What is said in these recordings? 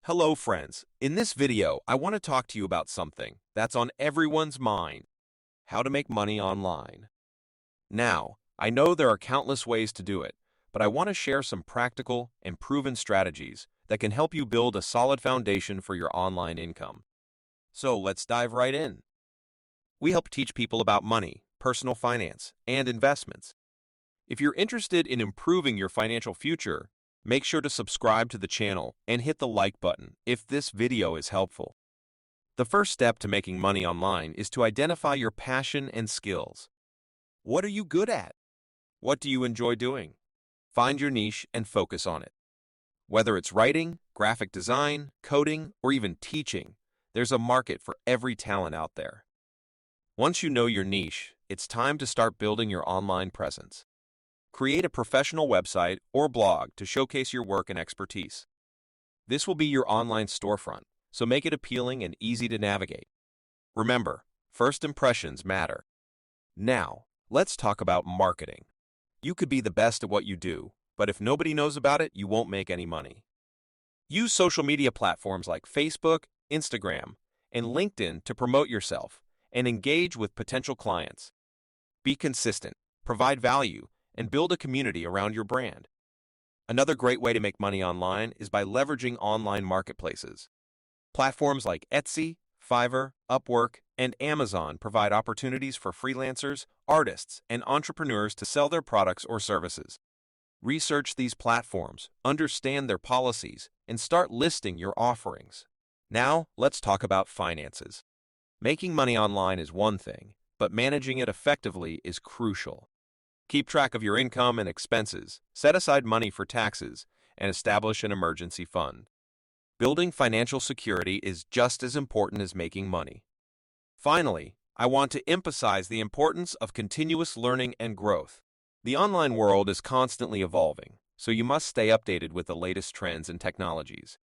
Hello friends, in this video I want to talk to you about something that's on everyone's mind, how to make money online. Now, I know there are countless ways to do it, but I want to share some practical and proven strategies that can help you build a solid foundation for your online income. So let's dive right in. We help teach people about money, personal finance, and investments. If you're interested in improving your financial future, make sure to subscribe to the channel and hit the like button if this video is helpful. The first step to making money online is to identify your passion and skills. What are you good at? What do you enjoy doing? Find your niche and focus on it. Whether it's writing, graphic design, coding, or even teaching, there's a market for every talent out there. Once you know your niche, it's time to start building your online presence. Create a professional website or blog to showcase your work and expertise. This will be your online storefront, so make it appealing and easy to navigate. Remember, first impressions matter. Now, let's talk about marketing. You could be the best at what you do, but if nobody knows about it, you won't make any money. Use social media platforms like Facebook, Instagram, and LinkedIn to promote yourself and engage with potential clients. Be consistent, provide value, and build a community around your brand. Another great way to make money online is by leveraging online marketplaces. Platforms like Etsy, Fiverr, Upwork, and Amazon provide opportunities for freelancers, artists, and entrepreneurs to sell their products or services. Research these platforms, understand their policies, and start listing your offerings. Now, let's talk about finances. Making money online is one thing, but managing it effectively is crucial. Keep track of your income and expenses, set aside money for taxes, and establish an emergency fund. Building financial security is just as important as making money. Finally, I want to emphasize the importance of continuous learning and growth. The online world is constantly evolving, so you must stay updated with the latest trends and technologies.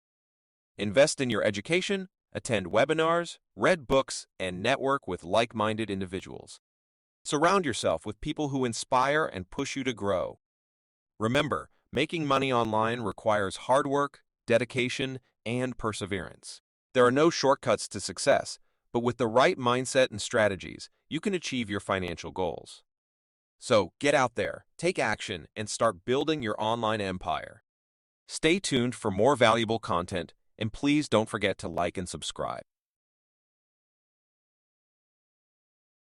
Invest in your education, attend webinars, read books, and network with like-minded individuals. Surround yourself with people who inspire and push you to grow. Remember, making money online requires hard work, dedication, and perseverance. There are no shortcuts to success, but with the right mindset and strategies, you can achieve your financial goals. So, get out there, take action, and start building your online empire. Stay tuned for more valuable content, and please don't forget to like and subscribe.